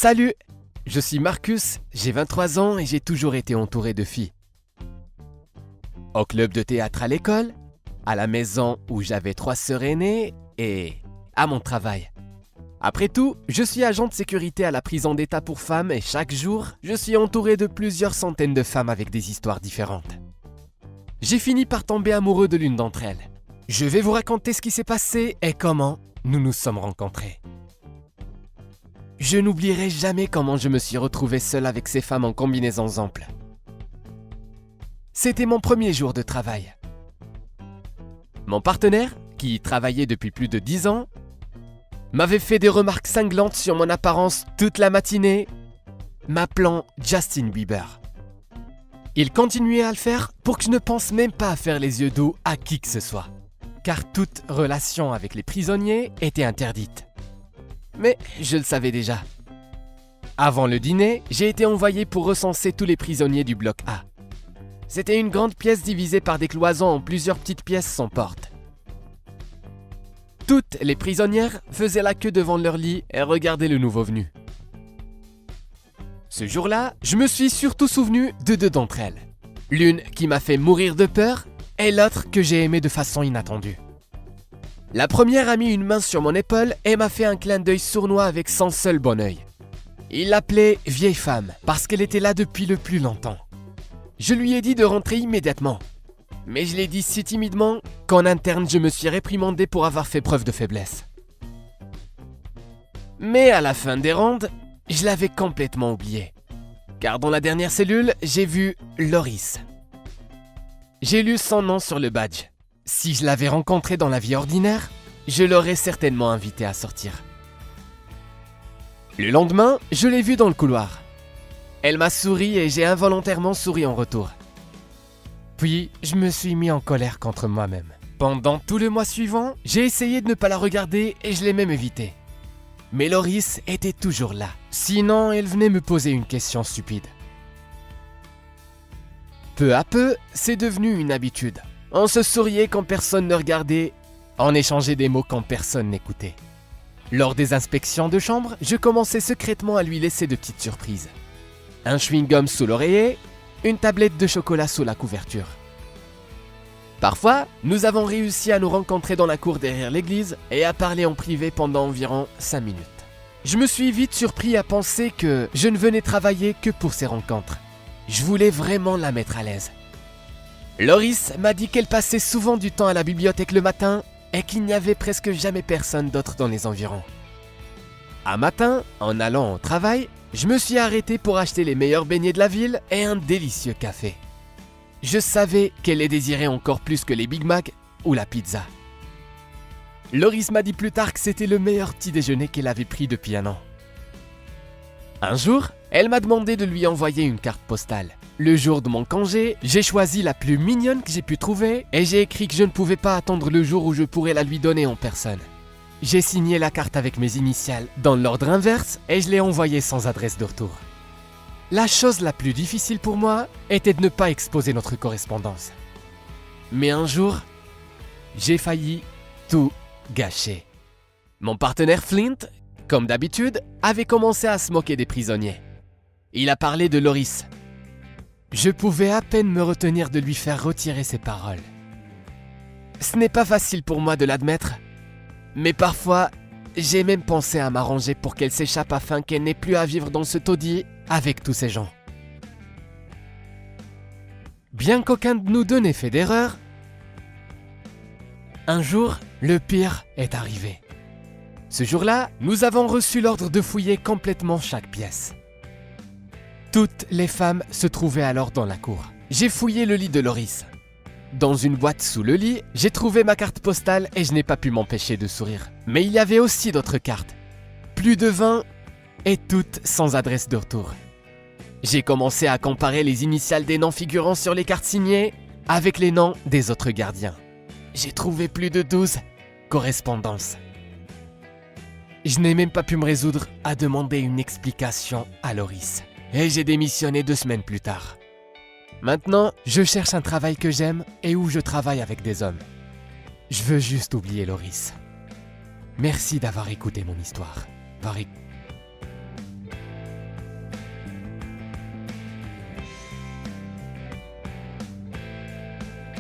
Salut, je suis Marcus, j'ai 23 ans et j'ai toujours été entouré de filles. Au club de théâtre à l'école, à la maison où j'avais 3 sœurs aînées et à mon travail. Après tout, je suis agent de sécurité à la prison d'État pour femmes et chaque jour, je suis entouré de plusieurs centaines de femmes avec des histoires différentes. J'ai fini par tomber amoureux de l'une d'entre elles. Je vais vous raconter ce qui s'est passé et comment nous nous sommes rencontrés. Je n'oublierai jamais comment je me suis retrouvé seul avec ces femmes en combinaisons amples. C'était mon premier jour de travail. Mon partenaire, qui y travaillait depuis plus de 10 ans, m'avait fait des remarques cinglantes sur mon apparence toute la matinée, m'appelant Justin Bieber. Il continuait à le faire pour que je ne pense même pas à faire les yeux doux à qui que ce soit, car toute relation avec les prisonniers était interdite. Mais je le savais déjà. Avant le dîner, j'ai été envoyé pour recenser tous les prisonniers du bloc A. C'était une grande pièce divisée par des cloisons en plusieurs petites pièces sans porte. Toutes les prisonnières faisaient la queue devant leur lit et regardaient le nouveau venu. Ce jour-là, je me suis surtout souvenu de 2 d'entre elles. L'une qui m'a fait mourir de peur et l'autre que j'ai aimée de façon inattendue. La première a mis une main sur mon épaule et m'a fait un clin d'œil sournois avec son seul bon œil. Il l'appelait vieille femme parce qu'elle était là depuis le plus longtemps. Je lui ai dit de rentrer immédiatement. Mais je l'ai dit si timidement qu'en interne je me suis réprimandé pour avoir fait preuve de faiblesse. Mais à la fin des rondes, je l'avais complètement oublié. Car dans la dernière cellule, j'ai vu Loris. J'ai lu son nom sur le badge. Si je l'avais rencontrée dans la vie ordinaire, je l'aurais certainement invitée à sortir. Le lendemain, je l'ai vue dans le couloir. Elle m'a souri et j'ai involontairement souri en retour. Puis, je me suis mis en colère contre moi-même. Pendant tout le mois suivant, j'ai essayé de ne pas la regarder et je l'ai même évitée. Mais Loris était toujours là. Sinon, elle venait me poser une question stupide. Peu à peu, c'est devenu une habitude. On se souriait quand personne ne regardait, on échangeait des mots quand personne n'écoutait. Lors des inspections de chambre, je commençais secrètement à lui laisser de petites surprises. Un chewing-gum sous l'oreiller, une tablette de chocolat sous la couverture. Parfois, nous avons réussi à nous rencontrer dans la cour derrière l'église et à parler en privé pendant environ 5 minutes. Je me suis vite surpris à penser que je ne venais travailler que pour ces rencontres. Je voulais vraiment la mettre à l'aise. Loris m'a dit qu'elle passait souvent du temps à la bibliothèque le matin et qu'il n'y avait presque jamais personne d'autre dans les environs. Un matin, en allant au travail, je me suis arrêté pour acheter les meilleurs beignets de la ville et un délicieux café. Je savais qu'elle les désirait encore plus que les Big Mac ou la pizza. Loris m'a dit plus tard que c'était le meilleur petit déjeuner qu'elle avait pris depuis 1 an. Un jour, elle m'a demandé de lui envoyer une carte postale. Le jour de mon congé, j'ai choisi la plus mignonne que j'ai pu trouver et j'ai écrit que je ne pouvais pas attendre le jour où je pourrais la lui donner en personne. J'ai signé la carte avec mes initiales dans l'ordre inverse et je l'ai envoyée sans adresse de retour. La chose la plus difficile pour moi était de ne pas exposer notre correspondance. Mais un jour, j'ai failli tout gâcher. Mon partenaire Flint, comme d'habitude, avait commencé à se moquer des prisonniers. Il a parlé de Loris. Je pouvais à peine me retenir de lui faire retirer ses paroles. Ce n'est pas facile pour moi de l'admettre, mais parfois, j'ai même pensé à m'arranger pour qu'elle s'échappe afin qu'elle n'ait plus à vivre dans ce taudis avec tous ces gens. Bien qu'aucun de nous deux n'ait fait d'erreur, un jour, le pire est arrivé. Ce jour-là, nous avons reçu l'ordre de fouiller complètement chaque pièce. Toutes les femmes se trouvaient alors dans la cour. J'ai fouillé le lit de Loris. Dans une boîte sous le lit, j'ai trouvé ma carte postale et je n'ai pas pu m'empêcher de sourire. Mais il y avait aussi d'autres cartes. Plus de 20 et toutes sans adresse de retour. J'ai commencé à comparer les initiales des noms figurant sur les cartes signées avec les noms des autres gardiens. J'ai trouvé plus de 12 correspondances. Je n'ai même pas pu me résoudre à demander une explication à Loris. Et j'ai démissionné 2 semaines plus tard. Maintenant, je cherche un travail que j'aime et où je travaille avec des hommes. Je veux juste oublier Loris. Merci d'avoir écouté mon histoire. Par écoute.